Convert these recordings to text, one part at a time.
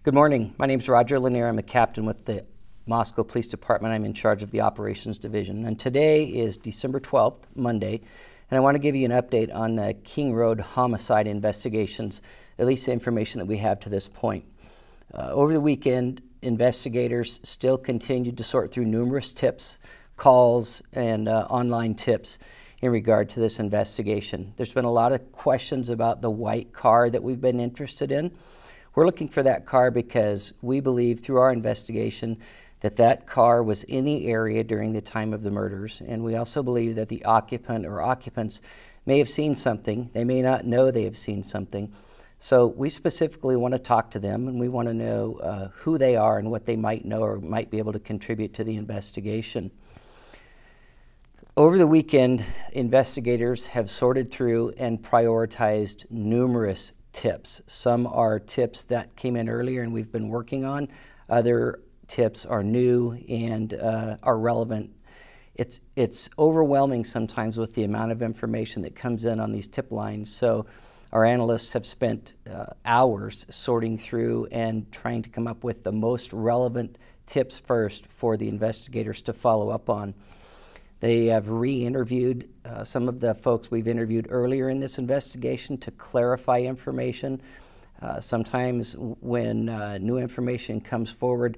Good morning. My name is Roger Lanier. I'm a captain with the Moscow Police Department. I'm in charge of the Operations Division. And today is December 12th, Monday, and I want to give you an update on the King Road homicide investigations, at least the information that we have to this point. Over the weekend, investigators still continued to sort through numerous tips, calls, and online tips in regard to this investigation. There's been a lot of questions about the white car that we've been interested in. We're looking for that car because we believe through our investigation that that car was in the area during the time of the murders, and we also believe that the occupant or occupants may have seen something. They may not know they have seen something. So we specifically want to talk to them, and we want to know who they are and what they might know or might be able to contribute to the investigation. Over the weekend, investigators have sorted through and prioritized numerous tips. Some are tips that came in earlier and we've been working on. Other tips are new and are relevant. It's overwhelming sometimes with the amount of information that comes in on these tip lines. So our analysts have spent hours sorting through and trying to come up with the most relevant tips first for the investigators to follow up on. They have re-interviewed some of the folks we've interviewed earlier in this investigation to clarify information. Sometimes when new information comes forward,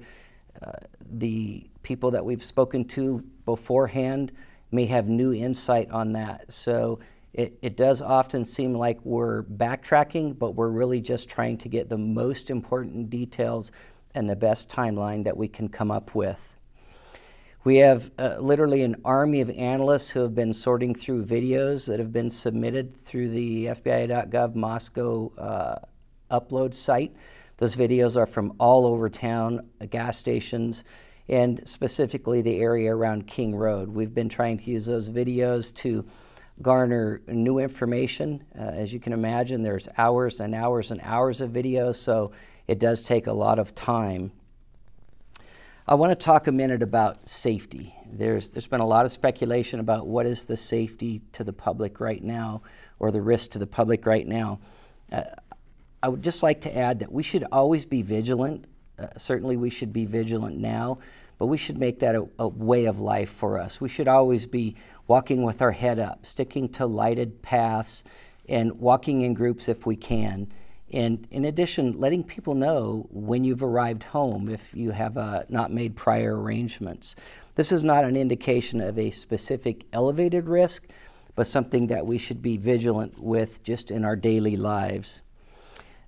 the people that we've spoken to beforehand may have new insight on that. So it does often seem like we're backtracking, but we're really just trying to get the most important details and the best timeline that we can come up with. We have literally an army of analysts who have been sorting through videos that have been submitted through the FBI.gov Moscow upload site. Those videos are from all over town, gas stations, and specifically the area around King Road. We've been trying to use those videos to garner new information. As you can imagine, there's hours and hours and hours of videos, so it does take a lot of time. I want to talk a minute about safety. There's been a lot of speculation about what is the safety to the public right now, or the risk to the public right now. I would just like to add that we should always be vigilant. Certainly we should be vigilant now, but we should make that a way of life for us. We should always be walking with our head up, sticking to lighted paths, and walking in groups if we can. And in addition, letting people know when you've arrived home if you have not made prior arrangements. This is not an indication of a specific elevated risk, but something that we should be vigilant with just in our daily lives.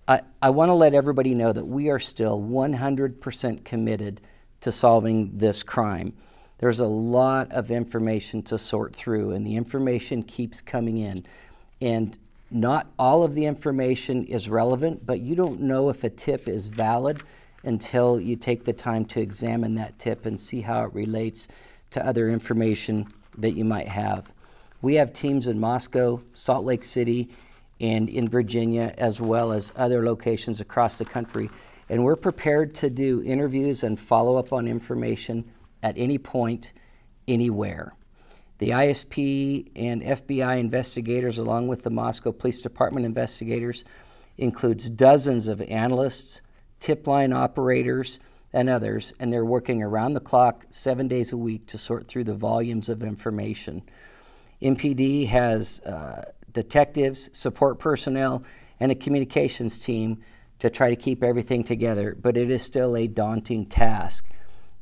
I want to let everybody know that we are still 100% committed to solving this crime. There's a lot of information to sort through, and the information keeps coming in. And not all of the information is relevant, but you don't know if a tip is valid until you take the time to examine that tip and see how it relates to other information that you might have. We have teams in Moscow, Salt Lake City, and in Virginia, as well as other locations across the country. And we're prepared to do interviews and follow up on information at any point, anywhere. The ISP and FBI investigators, along with the Moscow Police Department investigators, includes dozens of analysts, tip line operators, and others, and they're working around the clock 7 days a week to sort through the volumes of information. MPD has detectives, support personnel, and a communications team to try to keep everything together, but it is still a daunting task.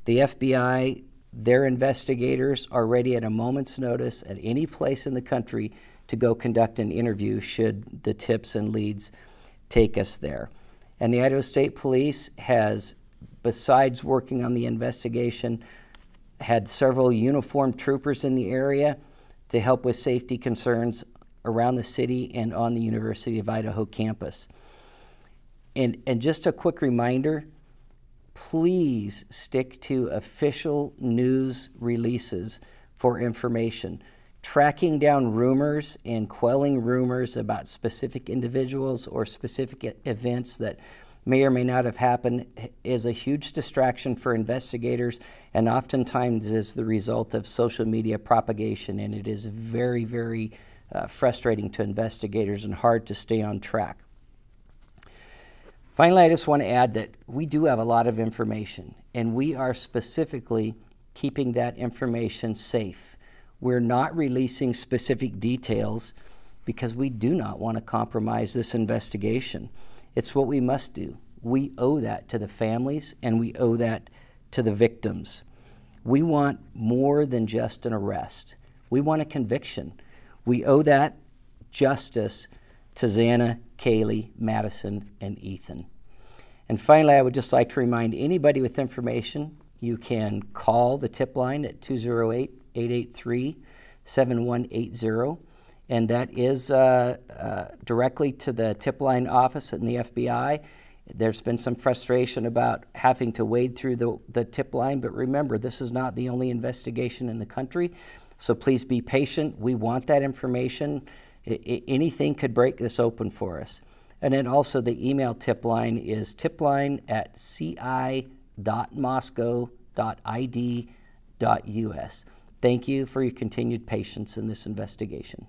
The FBI, their investigators are ready at a moment's notice at any place in the country to go conduct an interview should the tips and leads take us there. And the Idaho State Police has, besides working on the investigation, had several uniformed troopers in the area to help with safety concerns around the city and on the University of Idaho campus. And just a quick reminder, please stick to official news releases for information. Tracking down rumors and quelling rumors about specific individuals or specific events that may or may not have happened is a huge distraction for investigators, and oftentimes is the result of social media propagation, and it is very, very frustrating to investigators and hard to stay on track. Finally, I just want to add that we do have a lot of information, and we are specifically keeping that information safe. We're not releasing specific details because we do not want to compromise this investigation. It's what we must do. We owe that to the families, and we owe that to the victims. We want more than just an arrest. We want a conviction. We owe that justice to Xana, Kaylee, Madison, and Ethan. And finally, I would just like to remind anybody with information, you can call the tip line at 208-883-7180, and that is directly to the tip line office in the FBI. There's been some frustration about having to wade through the tip line, but remember, this is not the only investigation in the country, so please be patient. We want that information. Anything could break this open for us. And then also the email tip line is tipline@ci.moscow.id.us. Thank you for your continued patience in this investigation.